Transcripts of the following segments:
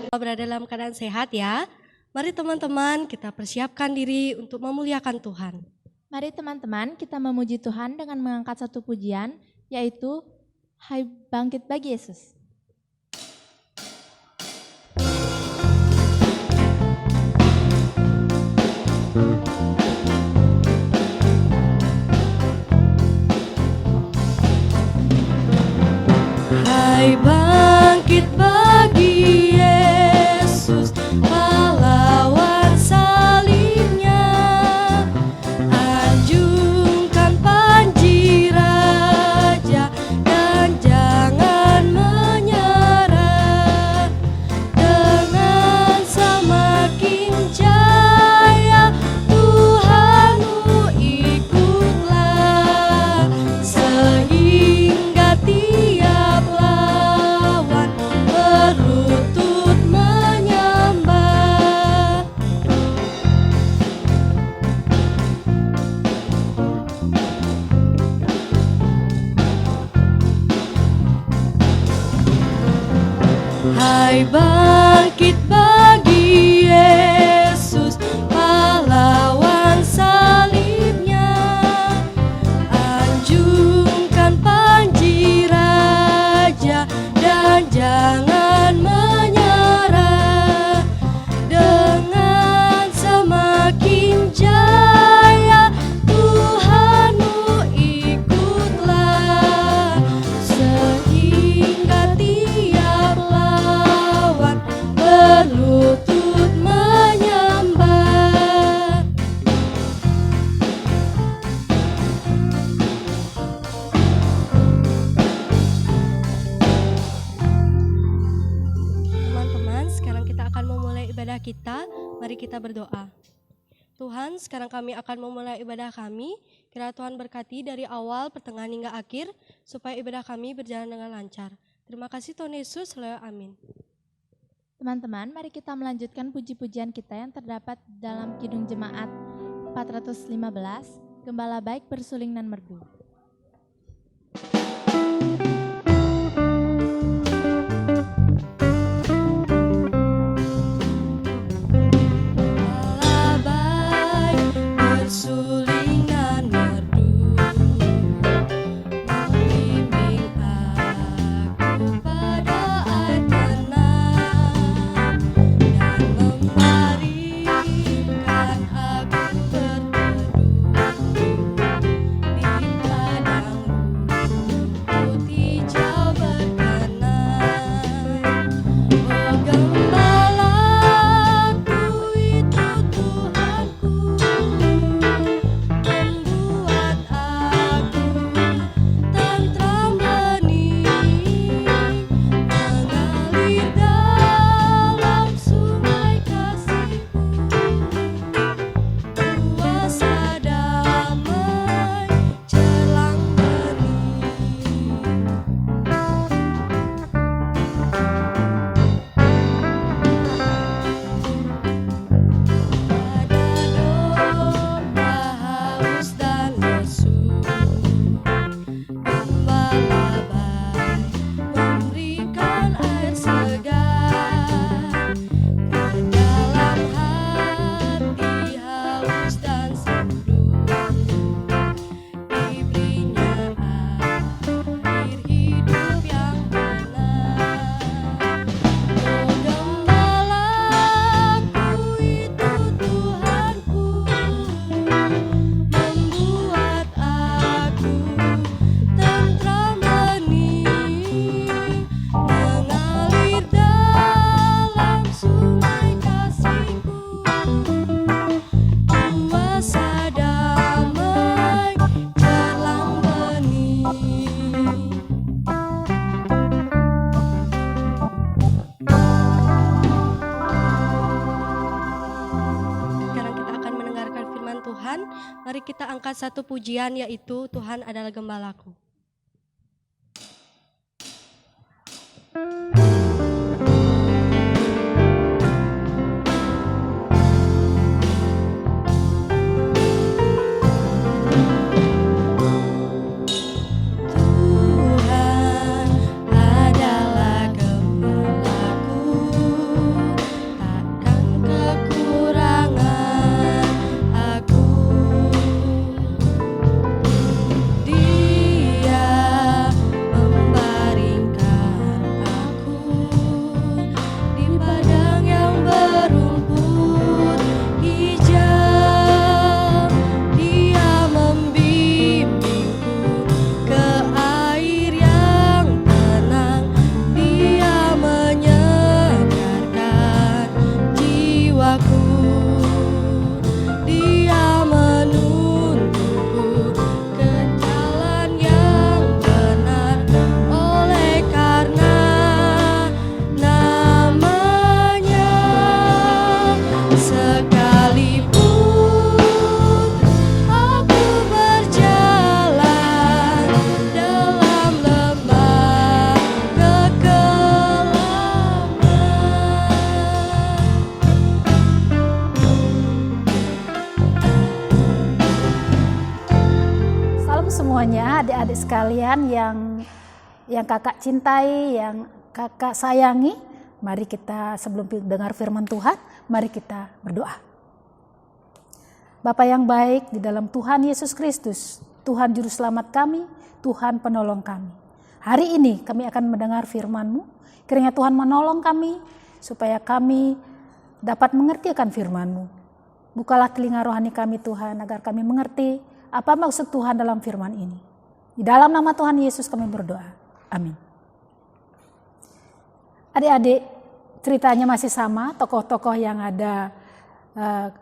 Berada dalam keadaan sehat ya. Mari teman-teman kita persiapkan diri untuk memuliakan Tuhan. Mari teman-teman kita memuji Tuhan dengan mengangkat satu pujian, yaitu Hai Bangkit Bagi Yesus. Hai bangkit bagi Yesus, pahlawan salibnya, anjungkan panji raja dan jangan menyerah. Dengan semakin jaya Tuhanmu ikutlah, sehingga tiap lawan berlutut menyembah. Hai bangkit bagi Yesus, pahlawan salibnya, anjungkan panji raja dan jangan menyerah. Dengan semakin jaya Tuhanmu ikutlah, sehingga tiap lawan berlutut menyembah. Teman-teman, sekarang kita akan memulai ibadah kita. Mari kita berdoa. Tuhan, sekarang kami akan memulai ibadah kami. Kiranya Tuhan berkati dari awal, pertengahan hingga akhir, supaya ibadah kami berjalan dengan lancar. Terima kasih Tuhan Yesus, haleluya, amin. Teman-teman, mari kita melanjutkan puji-pujian kita yang terdapat dalam Kidung Jemaat 415, Gembala Baik Bersuling nan Merdu. Gembala baik bersuling nan merdu, membimbing aku pada air tenang, dan memberikan aku berteduh di padang rumput hijau berkenan. Oh gembalaku itu Tuhanku, membuat aku tentram bening, mengalir dalam sungai kasih-Mu, kuasa damai jelang bening. Pada domba haus dan lesu, gembala baik memberikan air segar, ke dalam hati haus dan sendu, diberinya air hidup yang benar. Oh gembalaku itu Tuhanku, membuat aku tentram bening, mengalir dalam sungai kasih-Ku, kuasa damai jelang bening. Sekarang kita akan mendengarkan firman Tuhan. Mari kita angkat satu pujian, yaitu Tuhan adalah gembalaku. Tuhan adalah gembalaku, aku. Dia menuntunku ke jalan yang benar oleh karena namanya. Sekalipun aku berjalan dalam lembah kekelaman. Salam semuanya, adik-adik sekalian yang kakak cintai, yang kakak sayangi. Mari kita sebelum dengar firman Tuhan, mari kita berdoa. Bapa yang baik di dalam Tuhan Yesus Kristus, Tuhan Juru Selamat kami, Tuhan penolong kami. Hari ini kami akan mendengar firman-Mu, kiranya Tuhan menolong kami supaya kami dapat mengerti akan firman-Mu. Bukalah telinga rohani kami Tuhan agar kami mengerti apa maksud Tuhan dalam firman ini. Di dalam nama Tuhan Yesus kami berdoa. Amin. Adik-adik, ceritanya masih sama, tokoh-tokoh yang ada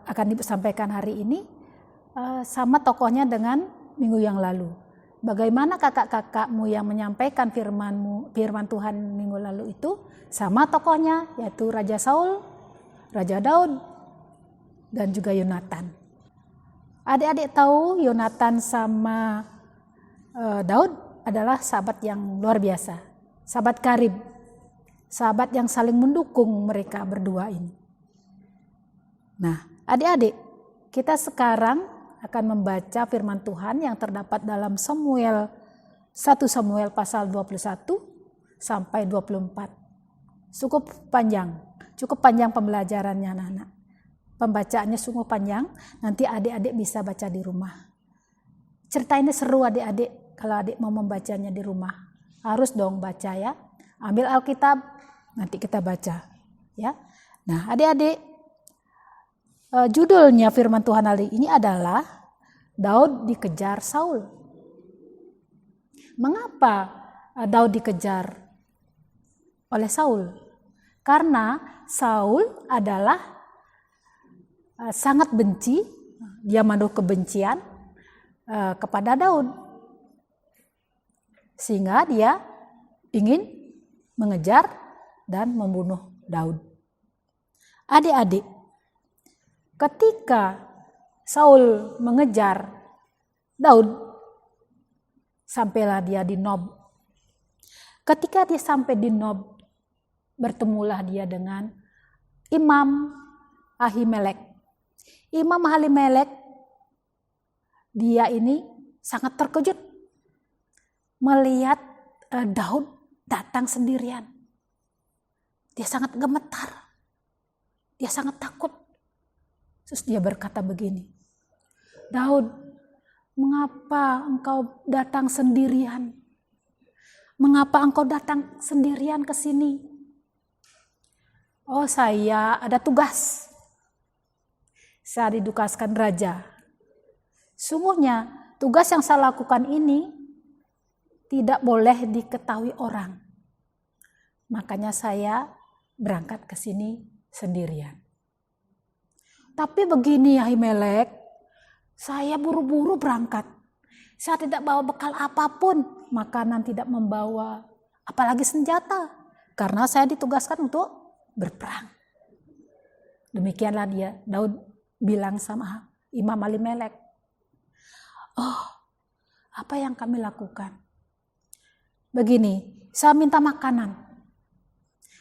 akan disampaikan hari ini sama tokohnya dengan minggu yang lalu. Bagaimana kakak-kakakmu yang menyampaikan firman Tuhan minggu lalu itu sama tokohnya, yaitu Raja Saul, Raja Daud, dan juga Yonatan. Adik-adik tahu Yonatan sama Daud adalah sahabat yang luar biasa, sahabat karib, sahabat yang saling mendukung mereka berdua ini. Nah, adik-adik, kita sekarang akan membaca firman Tuhan yang terdapat dalam 1 Samuel pasal 21 sampai 24. Cukup panjang pembelajarannya anak-anak. Pembacaannya sungguh panjang, nanti adik-adik bisa baca di rumah. Cerita ini seru adik-adik. Kalau adik mau membacanya di rumah, harus dong baca ya. Ambil Alkitab, nanti kita baca ya. Nah adik-adik, judulnya firman Tuhan hari ini adalah Daud dikejar Saul. Mengapa Daud dikejar oleh Saul? Karena Saul adalah sangat benci, dia menaruh kebencian kepada Daud. Sehingga dia ingin mengejar dan membunuh Daud. Adik-adik, ketika Saul mengejar Daud, sampailah dia di Nob. Ketika dia sampai di Nob, bertemulah dia dengan Imam Ahimelek. Imam Ahimelek, dia ini sangat terkejut melihat Daud datang sendirian. Dia sangat gemetar. Dia sangat takut. Terus dia berkata begini, Daud, mengapa engkau datang sendirian? Mengapa engkau datang sendirian ke sini? Oh, saya ada tugas. Saya ditugaskan raja. Sungguhnya tugas yang saya lakukan ini tidak boleh diketahui orang. Makanya saya berangkat ke sini sendirian. Tapi begini Ahimelek, saya buru-buru berangkat. Saya tidak bawa bekal apapun, makanan tidak membawa, apalagi senjata. Karena saya ditugaskan untuk berperang. Demikianlah dia, Daud bilang sama Imam Ahimelek. Oh, apa yang kami lakukan? Begini, saya minta makanan,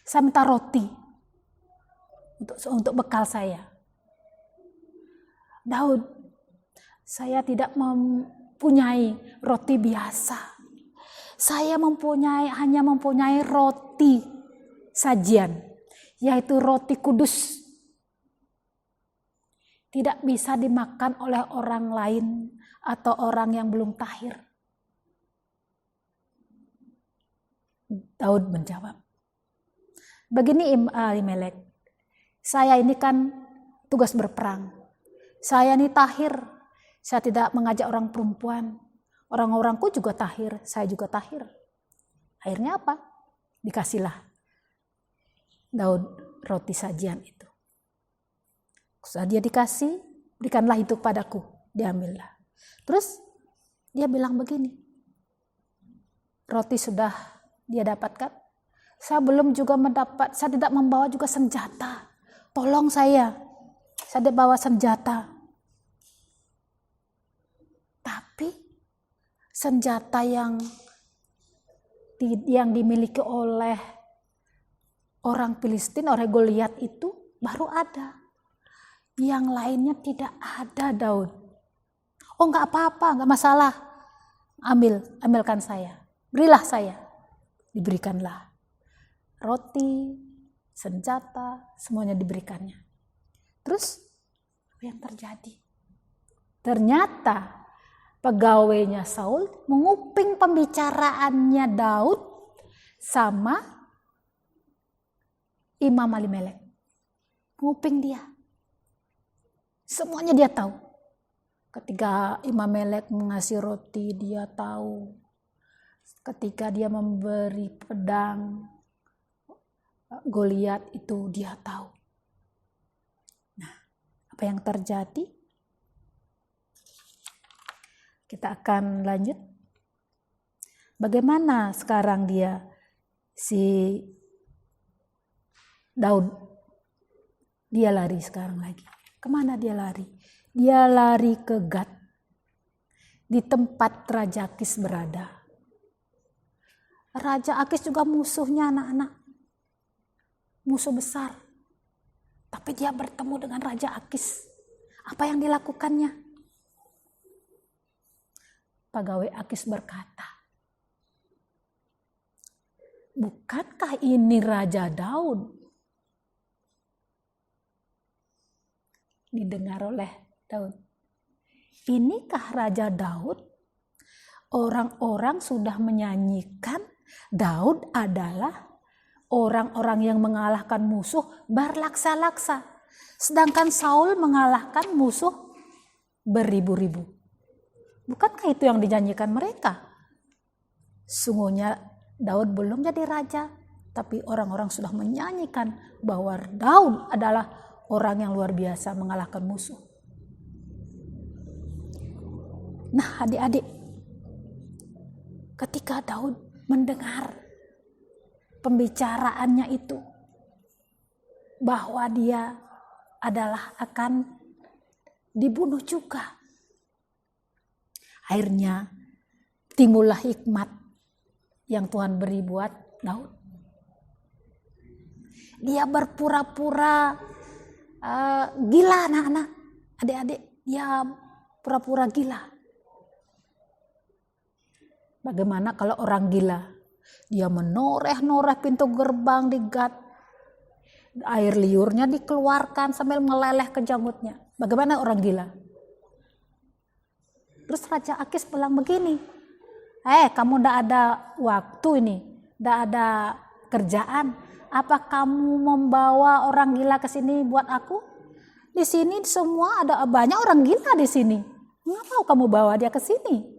saya minta roti untuk bekal saya. Daud, saya tidak mempunyai roti biasa. Saya hanya mempunyai roti sajian, yaitu roti kudus. Tidak bisa dimakan oleh orang lain atau orang yang belum tahir. Daud menjawab, begini Ahimelek, saya ini kan tugas berperang. Saya ini tahir, saya tidak mengajak orang perempuan. Orang-orangku juga tahir, saya juga tahir. Akhirnya apa? Dikasihlah Daud roti sajian itu. Setelah dia dikasih, berikanlah itu padaku. Diambillah. Terus dia bilang begini, roti sudah dia dapatkan. Saya belum juga saya tidak membawa juga senjata. Tolong saya tidak bawa senjata. Tapi senjata yang dimiliki oleh orang Filistin, oleh Goliat itu baru ada. Yang lainnya tidak ada, Daud. Oh, enggak apa-apa, enggak masalah. Ambilkan saya. Berilah saya. Diberikanlah. Roti, senjata, semuanya diberikannya. Terus apa yang terjadi? Ternyata pegawainya Saul menguping pembicaraannya Daud sama Imam Abimelek. Menguping dia. Semuanya dia tahu. Ketika Imam Abimelek mengasih roti, dia tahu. Ketika dia memberi pedang Goliat, itu dia tahu. Nah, apa yang terjadi? Kita akan lanjut. Bagaimana sekarang si Daud, dia lari sekarang lagi. Kemana dia lari? Dia lari ke Gat, di tempat Raja Akis berada. Raja Akis juga musuhnya, anak-anak. Musuh besar. Tapi dia bertemu dengan Raja Akis. Apa yang dilakukannya? Pegawai Akis berkata, bukankah ini Raja Daud? Didengar oleh Daud. Inikah Raja Daud? Orang-orang sudah menyanyikan Daud adalah orang-orang yang mengalahkan musuh berlaksa-laksa. Sedangkan Saul mengalahkan musuh beribu-ribu. Bukankah itu yang dinyanyikan mereka? Sungguhnya Daud belum jadi raja, tapi orang-orang sudah menyanyikan bahwa Daud adalah orang yang luar biasa mengalahkan musuh. Nah, adik-adik, ketika Daud mendengar pembicaraannya itu, bahwa dia adalah akan dibunuh juga, akhirnya timbullah hikmat yang Tuhan beri buat Daud. Dia berpura-pura gila, anak-anak, adik-adik, dia pura-pura gila. Bagaimana kalau orang gila? Dia menoreh-noreh pintu gerbang di Gat. Air liurnya dikeluarkan sambil meleleh ke janggutnya. Bagaimana orang gila? Terus Raja Akis bilang begini, kamu ndak ada waktu ini, ndak ada kerjaan. Apa kamu membawa orang gila ke sini buat aku? Di sini semua ada banyak orang gila di sini. Ngapa kamu bawa dia ke sini?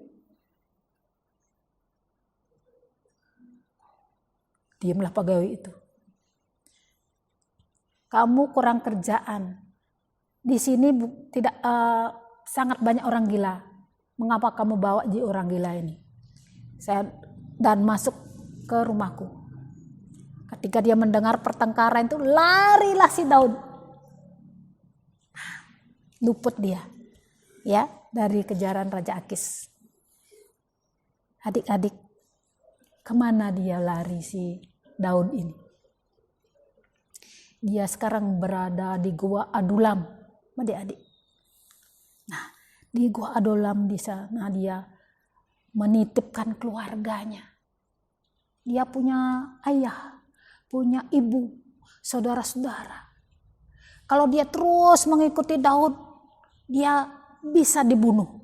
Diamlah pegawai itu. Kamu kurang kerjaan. Di sini tidak sangat banyak orang gila. Mengapa kamu bawa di orang gila ini? Dan masuk ke rumahku. Ketika dia mendengar pertengkaran itu, larilah si Daud. Luput dia, ya, dari kejaran Raja Akis. Adik-adik, kemana dia lari si Daud ini? Dia sekarang berada di Gua Adulam, adik-adik. Nah, di Gua Adulam di sana dia menitipkan keluarganya. Dia punya ayah, punya ibu, saudara-saudara. Kalau dia terus mengikuti Daud, dia bisa dibunuh.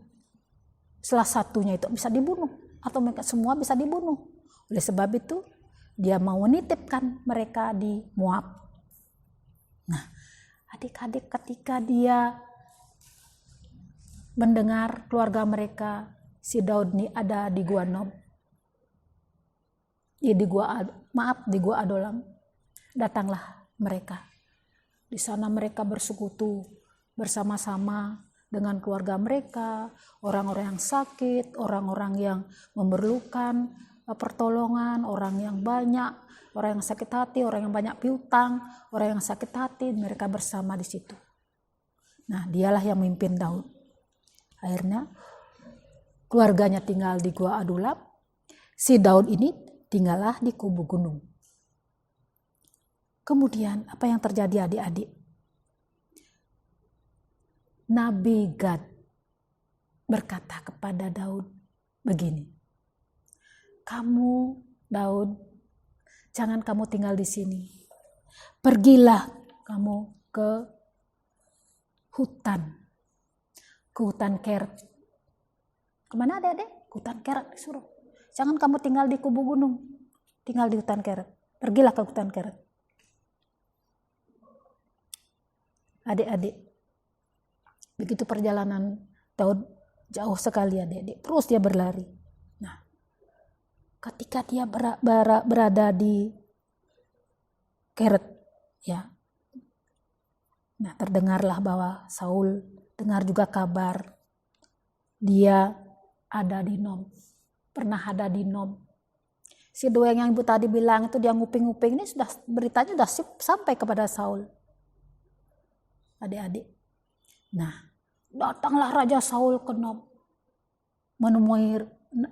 Salah satunya itu bisa dibunuh, atau mereka semua bisa dibunuh. Oleh sebab itu, dia mau menitipkan mereka di Moab. Nah, adik-adik, ketika dia mendengar keluarga mereka, si Daud ini ada di Gua Nob, di Gua Adulam, datanglah mereka. Di sana mereka bersekutu bersama-sama dengan keluarga mereka, orang-orang yang sakit, orang-orang yang memerlukan pertolongan, orang yang banyak, orang yang sakit hati, orang yang banyak piutang, orang yang sakit hati, mereka bersama di situ. Nah, dialah yang memimpin Daud. Akhirnya keluarganya tinggal di Gua Adulam, si Daud ini tinggallah di kubu gunung. Kemudian apa yang terjadi adik-adik? Nabi Gad berkata kepada Daud begini, kamu Daud, jangan kamu tinggal di sini. Pergilah kamu ke hutan Keret. Kemana adik-adik? Hutan Keret disuruh. Jangan kamu tinggal di kubu gunung, tinggal di hutan Keret. Pergilah ke hutan Keret. Adik-adik, begitu perjalanan Daud jauh sekali adik-adik, terus dia berlari. Nah, ketika dia berada di Keret, ya, nah terdengarlah bahwa Saul dengar juga kabar dia ada di Nob, pernah ada di Nob. Si Doeg yang ibu tadi bilang itu dia nguping-nguping, ini sudah beritanya sudah sampai kepada Saul. Adik-adik. Nah, datanglah Raja Saul ke Nob menemui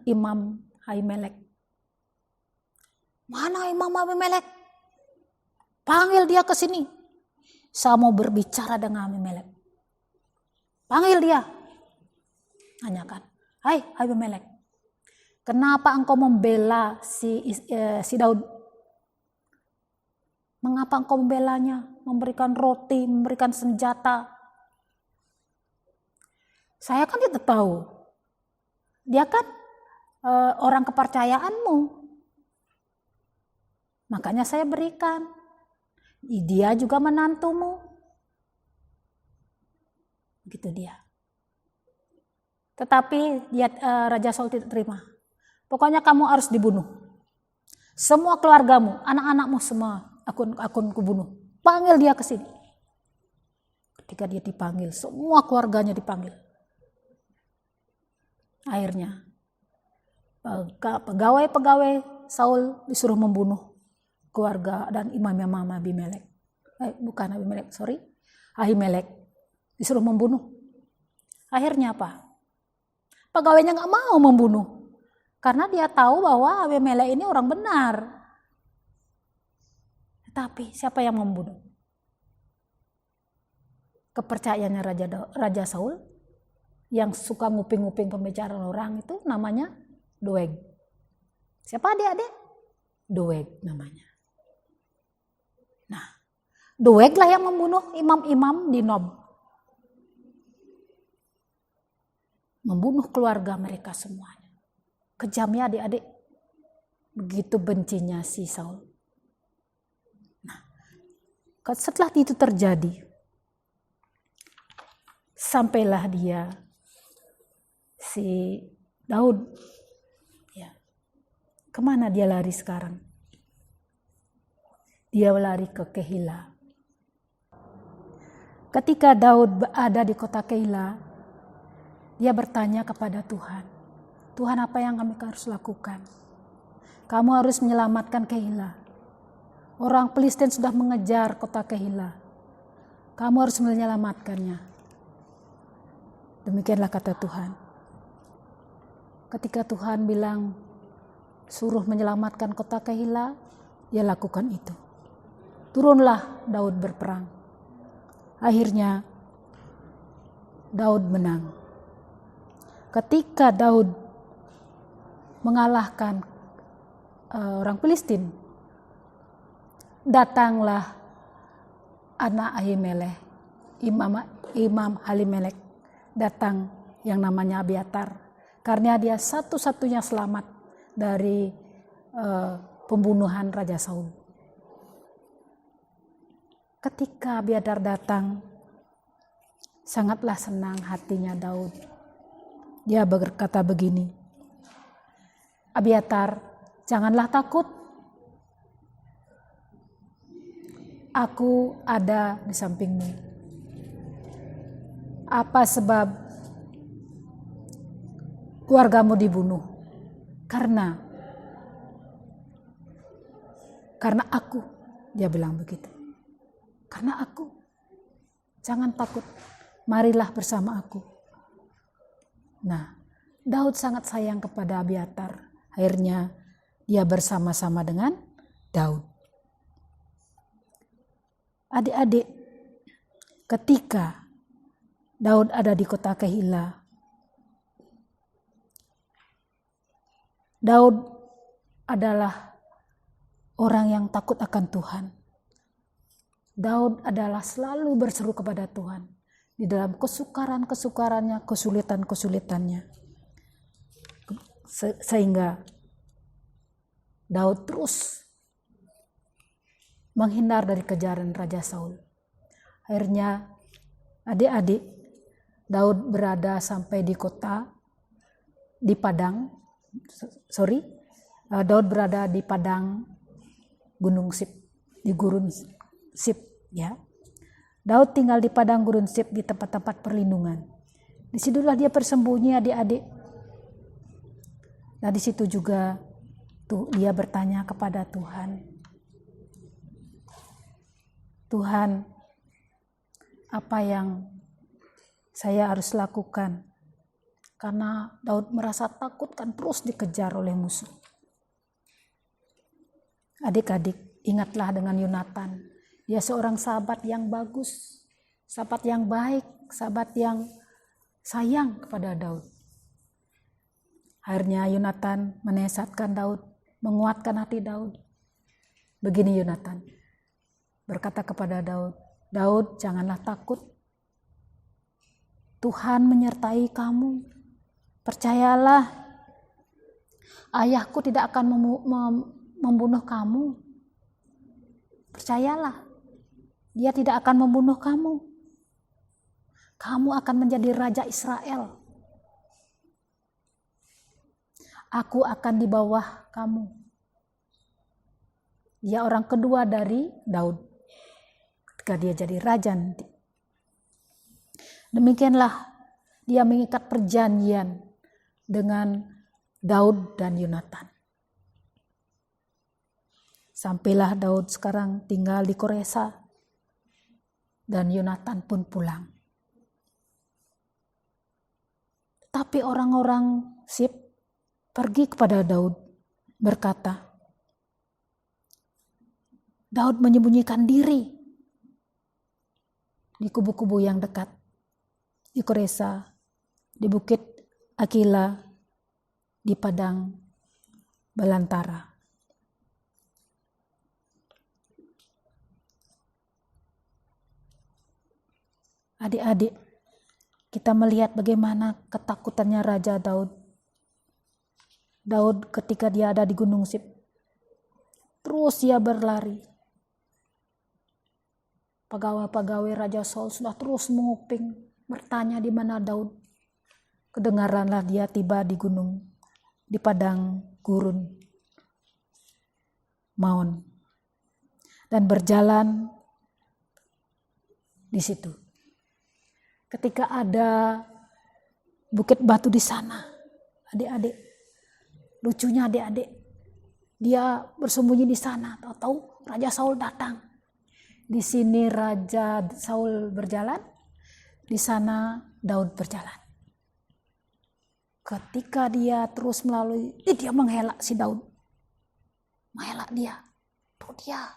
Imam Ahimelek. Mana Imam Ahimelek? Panggil dia ke sini. Saya mau berbicara dengan Ahimelek. Panggil dia. Tanyakan, hai Ahimelek, kenapa engkau membela si Daud? Mengapa engkau membelanya? Memberikan roti, memberikan senjata. Saya kan tidak tahu. Dia kan orang kepercayaanmu. Makanya saya berikan. Dia juga menantumu. Begitu dia. Tetapi Raja Saul tidak terima. Pokoknya kamu harus dibunuh. Semua keluargamu, anak-anakmu semua akun kubunuh. Panggil dia ke sini. Ketika dia dipanggil, semua keluarganya dipanggil. Akhirnya pegawai-pegawai Saul disuruh membunuh keluarga dan imam-imam Ahimelek. Bukan Ahimelek, Ahimelek disuruh membunuh. Akhirnya apa? Pegawainya nggak mau membunuh karena dia tahu bahwa Ahimelek ini orang benar. Tapi siapa yang membunuh? Kepercayaannya Raja Saul yang suka nguping-nguping pembicaraan orang itu namanya Doeg. Siapa adik-adik? Doeg namanya. Nah, Doeg lah yang membunuh imam-imam di Nob. Membunuh keluarga mereka semuanya. Kejamnya adik-adik. Begitu bencinya si Saul. Setelah itu terjadi, sampailah dia, si Daud, ya, kemana dia lari sekarang? Dia lari ke Keila. Ketika Daud ada di kota Keila, dia bertanya kepada Tuhan, Tuhan, apa yang kami harus lakukan? Kamu harus menyelamatkan Keila. Orang Filistin sudah mengejar kota Keila. Kamu harus menyelamatkannya. Demikianlah kata Tuhan. Ketika Tuhan bilang suruh menyelamatkan kota Keila, dia lakukan itu. Turunlah Daud berperang. Akhirnya Daud menang. Ketika Daud mengalahkan orang Filistin, datanglah anak Ahimelek, Imam Ahimelek, datang yang namanya Abiatar, karena dia satu-satunya selamat dari pembunuhan Raja Saul. Ketika Abiatar datang, sangatlah senang hatinya Daud. Dia berkata begini, Abiatar, janganlah takut. Aku ada di sampingmu. Apa sebab keluargamu dibunuh? Karena aku, dia bilang begitu. Karena aku. Jangan takut, marilah bersama aku. Nah, Daud sangat sayang kepada Abiatar. Akhirnya dia bersama-sama dengan Daud. Adik-adik, ketika Daud ada di kota Keila, Daud adalah orang yang takut akan Tuhan. Daud adalah selalu berseru kepada Tuhan di dalam kesukarannya, kesulitannya. Sehingga Daud terus menghindar dari kejaran Raja Saul. Akhirnya adik-adik, Daud berada sampai di Daud berada di padang Gunung Sip, di Gurun Sip, ya. Daud tinggal di padang Gurun Sip, di tempat-tempat perlindungan. Disitulah dia bersembunyi, adik-adik. Nah, di situ juga dia bertanya kepada Tuhan. Tuhan, apa yang saya harus lakukan? Karena Daud merasa takut kan terus dikejar oleh musuh. Adik-adik, ingatlah dengan Yonatan. Dia seorang sahabat yang bagus, sahabat yang baik, sahabat yang sayang kepada Daud. Akhirnya Yonatan menasihatkan Daud, menguatkan hati Daud. Begini Yonatan berkata kepada Daud, Daud, janganlah takut. Tuhan menyertai kamu. Percayalah, ayahku tidak akan membunuh kamu. Percayalah, dia tidak akan membunuh kamu. Kamu akan menjadi raja Israel. Aku akan di bawah kamu. Dia orang kedua dari Daud ketika dia jadi raja nanti. Demikianlah dia mengikat perjanjian dengan Daud dan Yonatan. Sampailah Daud sekarang tinggal di Koresa dan Yonatan pun pulang. Tapi orang-orang Sip pergi kepada Daud berkata, Daud menyembunyikan diri di kubu-kubu yang dekat, di Koresa, di Bukit Akila, di Padang Belantara. Adik-adik, kita melihat bagaimana ketakutannya Raja Daud. Daud ketika dia ada di Gunung Sip, terus dia berlari. Pegawai-pegawai Raja Saul sudah terus menguping, bertanya di mana Daud. Kedengaranlah dia tiba di gunung, di padang gurun Maon, dan berjalan di situ. Ketika ada bukit batu di sana, adik-adik, lucunya adik-adik, dia bersembunyi di sana. Tahu-tahu Raja Saul datang. Di sini Raja Saul berjalan, di sana Daud berjalan. Ketika dia terus melalui, dia mengelak si Daud. Mengelak dia. Tuh dia,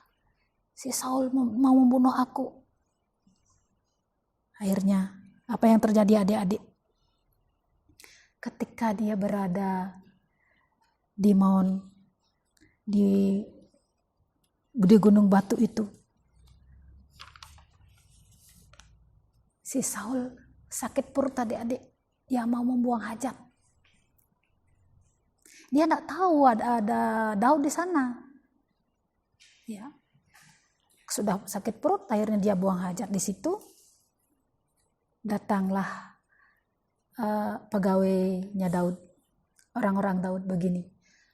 si Saul mau membunuh aku. Akhirnya, apa yang terjadi adik-adik? Ketika dia berada di Maon, di gunung batu itu, si Saul sakit perut adik-adik, dia mau membuang hajat. Dia tidak tahu ada Daud di sana. Ya. Sudah sakit perut, akhirnya dia buang hajat di situ. Datanglah pegawainya Daud, orang-orang Daud begini.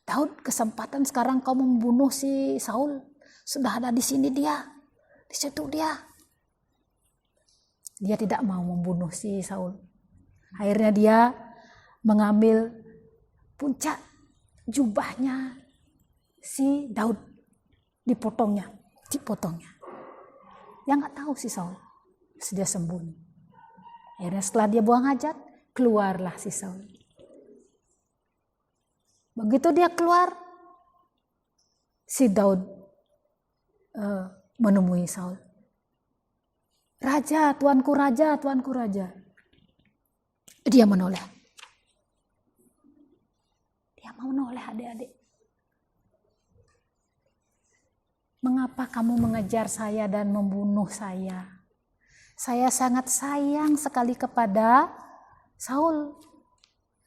Daud, kesempatan sekarang kau membunuh si Saul. Sudah ada di sini dia, di situ dia. Dia tidak mau membunuh si Saul. Akhirnya dia mengambil puncak jubahnya si Daud, dipotongnya. Dia nggak tahu si Saul, dia sembunyi. Akhirnya setelah dia buang hajat, keluarlah si Saul. Begitu dia keluar, si Daud menemui Saul. Raja, tuanku raja, tuanku raja. Dia menoleh. Dia mau menoleh adik-adik. Mengapa kamu mengejar saya dan membunuh saya? Saya sangat sayang sekali kepada Saul.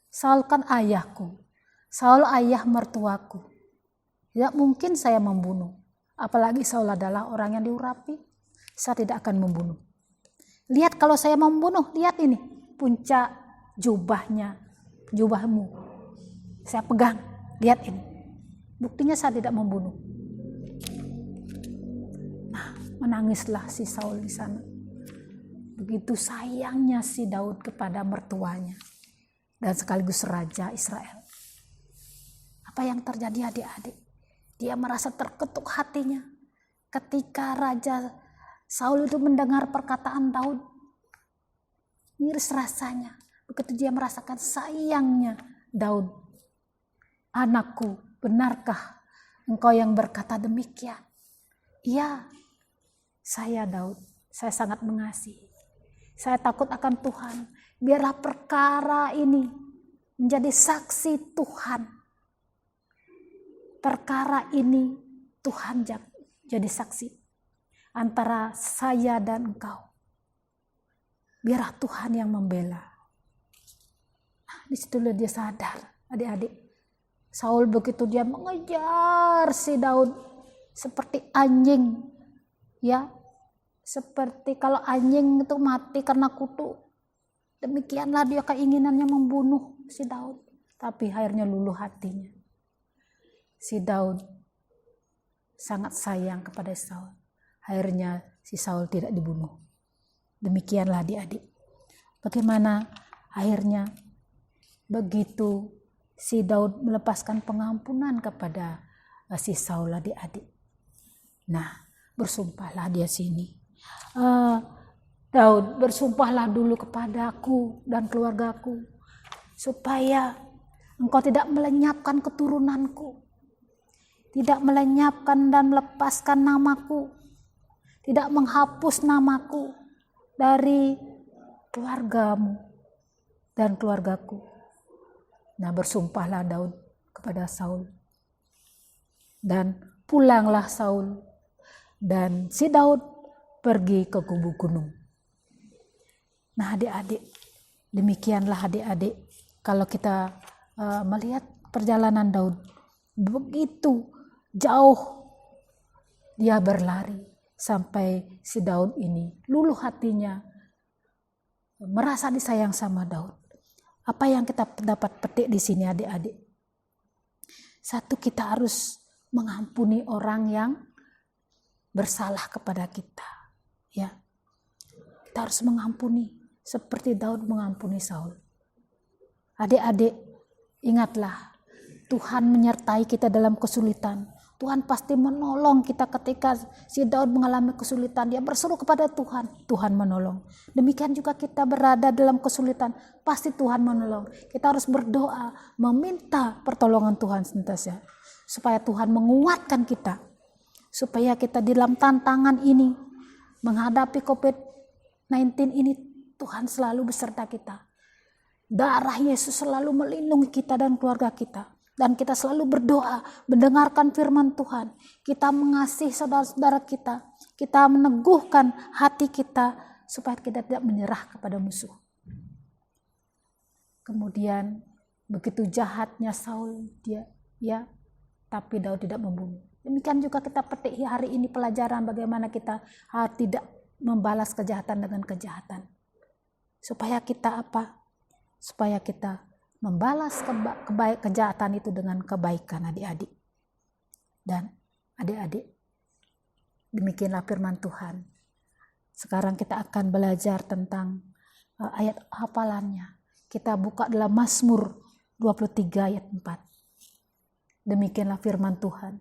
Saul kan ayahku. Saul ayah mertuaku. Tidak mungkin saya membunuh. Apalagi Saul adalah orang yang diurapi. Saya tidak akan membunuh. Lihat kalau saya membunuh, lihat ini. Puncak jubahnya, jubahmu. Saya pegang, lihat ini. Buktinya saya tidak membunuh. Nah, menangislah si Saul di sana. Begitu sayangnya si Daud kepada mertuanya. Dan sekaligus Raja Israel. Apa yang terjadi adik-adik? Dia merasa terketuk hatinya. Ketika Raja Saul itu mendengar perkataan Daud, miris rasanya. Begitu dia merasakan sayangnya Daud. Anakku, benarkah engkau yang berkata demikian? Iya, saya Daud, saya sangat mengasihi. Saya takut akan Tuhan. Biarlah perkara ini menjadi saksi Tuhan. Perkara ini Tuhan jadi saksi antara saya dan engkau. Biarlah Tuhan yang membela. Nah, disitulah dia sadar, adik-adik. Saul begitu dia mengejar si Daud seperti anjing, ya, seperti kalau anjing itu mati karena kutu. Demikianlah dia keinginannya membunuh si Daud, tapi akhirnya luluh hatinya. Si Daud sangat sayang kepada Saul. Akhirnya si Saul tidak dibunuh. Demikianlah adik-adik. Bagaimana akhirnya begitu si Daud melepaskan pengampunan kepada si Saul adik-adik. Nah, bersumpahlah dia sini. Daud, bersumpahlah dulu kepadaku dan keluargaku supaya engkau tidak melenyapkan keturunanku. Tidak melenyapkan dan melepaskan namaku. Tidak menghapus namaku dari keluargamu dan keluargaku. Nah, bersumpahlah Daud kepada Saul. Dan pulanglah Saul. Dan si Daud pergi ke kubu gunung. Nah, adik-adik, demikianlah adik-adik. Kalau kita melihat perjalanan Daud, begitu jauh dia berlari sampai si Daud ini luluh hatinya, merasa disayang sama Daud. Apa yang kita dapat petik di sini adik-adik? Satu, kita harus mengampuni orang yang bersalah kepada kita. Ya, kita harus mengampuni seperti Daud mengampuni Saul. Adik-adik, ingatlah Tuhan menyertai kita dalam kesulitan. Tuhan pasti menolong kita ketika si Daud mengalami kesulitan. Dia berseru kepada Tuhan, Tuhan menolong. Demikian juga kita berada dalam kesulitan, pasti Tuhan menolong. Kita harus berdoa, meminta pertolongan Tuhan senantiasa. Supaya Tuhan menguatkan kita. Supaya kita di dalam tantangan ini, menghadapi COVID-19 ini, Tuhan selalu beserta kita. Darah Yesus selalu melindungi kita dan keluarga kita. Dan kita selalu berdoa, mendengarkan firman Tuhan. Kita mengasihi saudara-saudara kita. Kita meneguhkan hati kita supaya kita tidak menyerah kepada musuh. Kemudian begitu jahatnya Saul tapi Daud tidak membunuh. Demikian juga kita petik hari ini pelajaran bagaimana kita tidak membalas kejahatan dengan kejahatan. Supaya kita apa? Supaya kita membalas kejahatan itu dengan kebaikan adik-adik. Dan adik-adik, demikianlah firman Tuhan. Sekarang kita akan belajar tentang ayat hafalannya. Kita buka dalam Mazmur 23 ayat 4. Demikianlah firman Tuhan.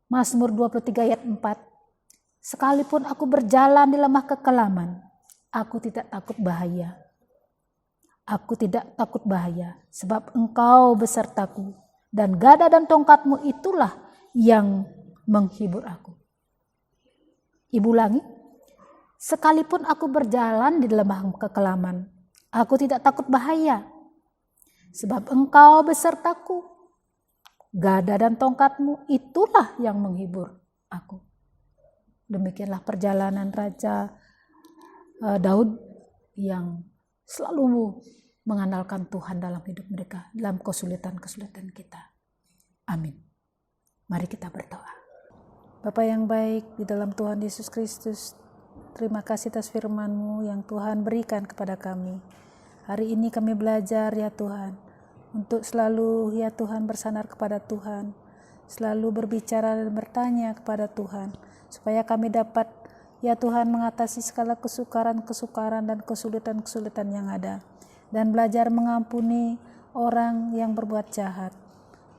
Mazmur 23 ayat 4. Sekalipun aku berjalan di lemah kekelaman, aku tidak takut bahaya. Aku tidak takut bahaya, sebab Engkau besertaku, dan gada dan tongkatmu itulah yang menghibur aku. Ibu ulangi. Sekalipun aku berjalan di lemah kekelaman, aku tidak takut bahaya, sebab Engkau besertaku. Gada dan tongkatmu itulah yang menghibur aku. Demikianlah perjalanan Raja Daud yang selalu mengandalkan Tuhan dalam hidup mereka, dalam kesulitan-kesulitan kita. Amin. Mari kita berdoa. Bapa yang baik di dalam Tuhan Yesus Kristus, terima kasih atas firman-Mu yang Tuhan berikan kepada kami. Hari ini kami belajar ya Tuhan, untuk selalu ya Tuhan bersandar kepada Tuhan, selalu berbicara dan bertanya kepada Tuhan, supaya kami dapat ya Tuhan mengatasi segala kesukaran-kesukaran dan kesulitan-kesulitan yang ada, dan belajar mengampuni orang yang berbuat jahat.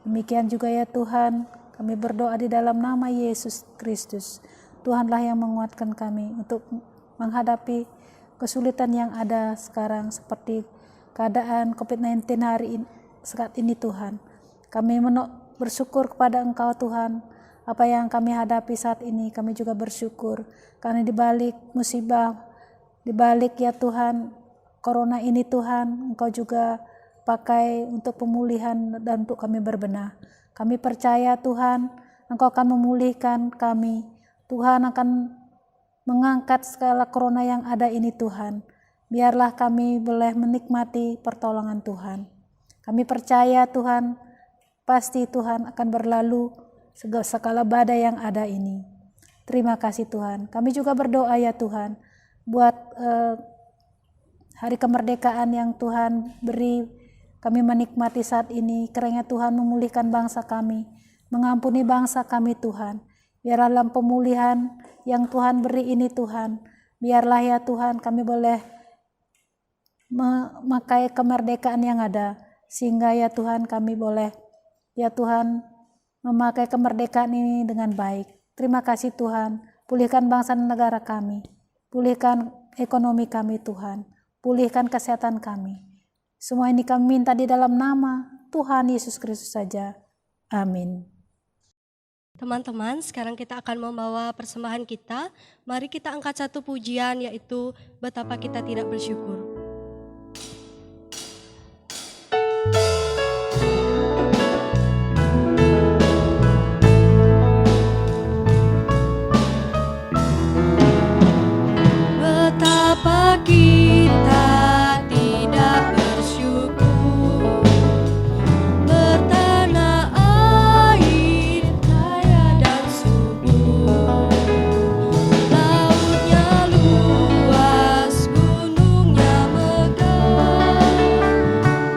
Demikian juga ya Tuhan, kami berdoa di dalam nama Yesus Kristus. Tuhanlah yang menguatkan kami untuk menghadapi kesulitan yang ada sekarang, seperti keadaan COVID-19 saat ini Tuhan. Kami bersyukur kepada Engkau Tuhan, apa yang kami hadapi saat ini kami juga bersyukur, karena di balik musibah, di balik ya Tuhan corona ini Tuhan, Engkau juga pakai untuk pemulihan dan untuk kami berbenah. Kami percaya Tuhan, Engkau akan memulihkan kami. Tuhan akan mengangkat segala corona yang ada ini Tuhan. Biarlah kami boleh menikmati pertolongan Tuhan. Kami percaya Tuhan, pasti Tuhan akan berlalu segala badai yang ada ini. Terima kasih Tuhan. Kami juga berdoa ya Tuhan, buat hari kemerdekaan yang Tuhan beri kami menikmati saat ini. Kiranya Tuhan memulihkan bangsa kami, mengampuni bangsa kami Tuhan. Biarlah dalam pemulihan yang Tuhan beri ini Tuhan, biarlah ya Tuhan kami boleh memakai kemerdekaan yang ada, sehingga ya Tuhan kami boleh ya Tuhan memakai kemerdekaan ini dengan baik. Terima kasih Tuhan, pulihkan bangsa dan negara kami, pulihkan ekonomi kami Tuhan, pulihkan kesehatan kami. Semua ini kami minta di dalam nama Tuhan Yesus Kristus saja. Amin. Teman-teman, sekarang kita akan membawa persembahan kita. Mari kita angkat satu pujian, yaitu betapa kita tidak bersyukur. Betapa kita tidak bersyukur, bertanah air kaya dan subur, lautnya luas, gunungnya megah,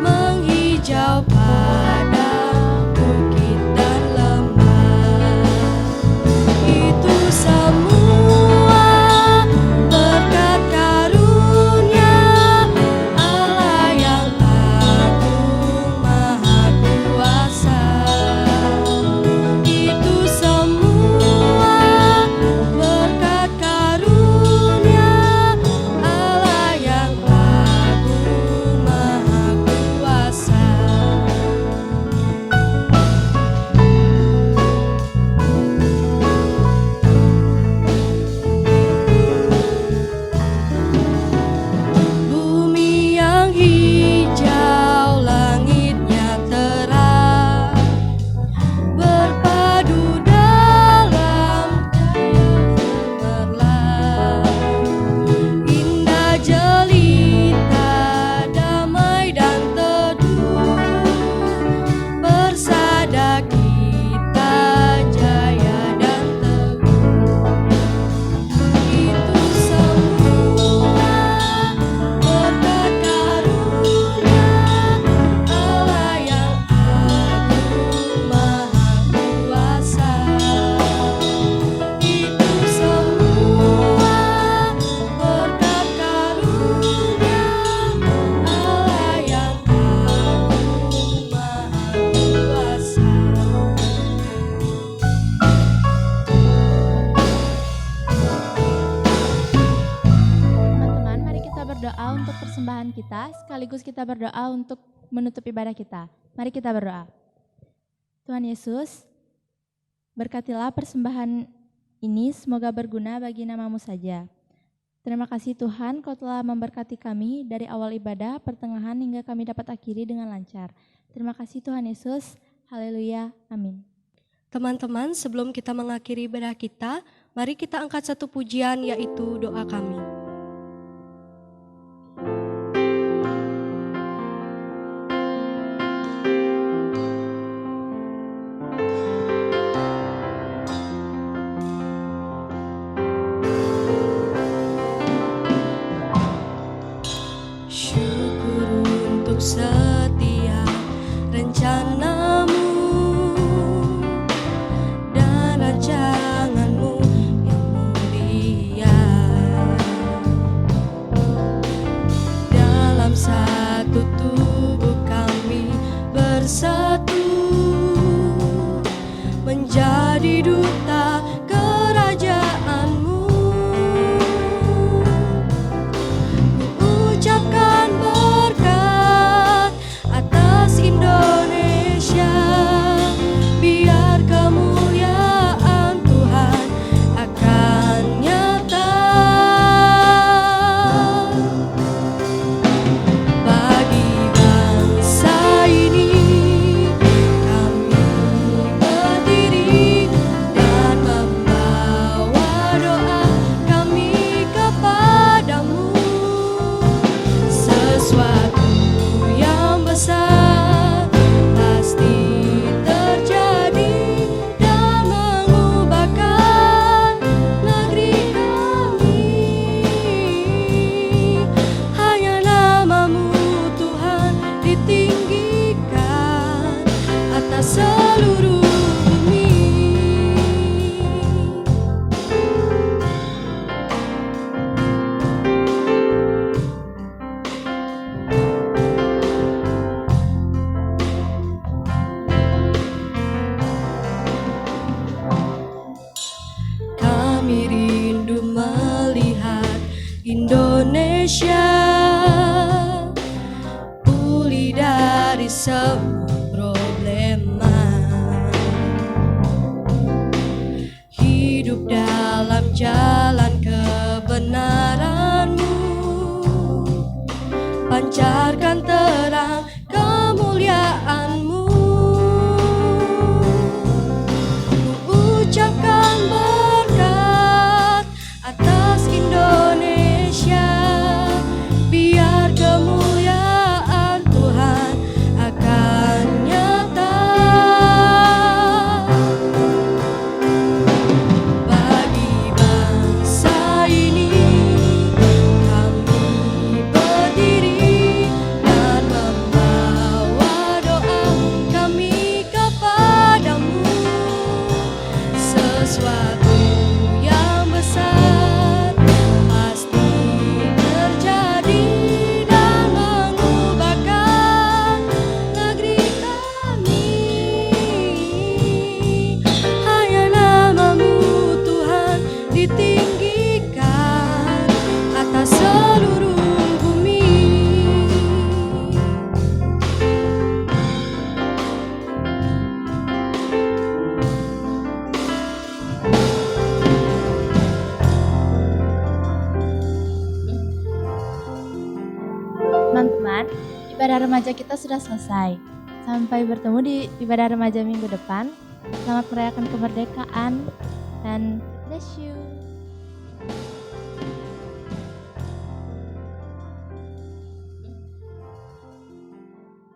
menghijau padang bukit dan lembah. Itu semua berkat karunia berdoa untuk persembahan kita, sekaligus kita berdoa untuk menutup ibadah kita. Mari kita berdoa. Tuhan Yesus, berkatilah persembahan ini, semoga berguna bagi nama-Mu saja. Terima kasih Tuhan, Kau telah memberkati kami dari awal ibadah, pertengahan hingga kami dapat akhiri dengan lancar. Terima kasih Tuhan Yesus, haleluya, amin. Teman-teman, sebelum kita mengakhiri ibadah kita, mari kita angkat satu pujian, yaitu doa kami. Syukur untuk setiap rencana-Mu dan rancangan-Mu yang mulia. Dalam satu tubuh kami bersatu, menjadi duta kerajaan-Mu. Ucapkan berkat atas Indonesia, biar kemuliaan Tuhan akan nyata. Bagi bangsa ini kami berdiri dan membawa doa kami kepadamu. Sesuatu yang besar pasti terjadi dan mengubahkan negeri kami. Hanya nama-Mu Tuhan ditinggikan atas seluruh bumi. Kami rindu melihat Indonesia pulih dari semua problema, hidup dalam jalan kebenaran-Mu, pancarkan terang kemuliaan-Mu. Ucapkan berkat atas Indonesia, biar kemuliaan Tuhan akan nyata. Bagi bangsa ini kami berdiri dan membawa doa kami kepadamu. Sesuatu yang besar pasti terjadi dan mengubahkan negeri kami. Hanya nama-Mu Tuhan ditinggikan atas seluruh bumi. Teman-teman, ibadah remaja kita sudah selesai. Sampai bertemu di ibadah remaja minggu depan. Selamat merayakan kemerdekaan dan bless you.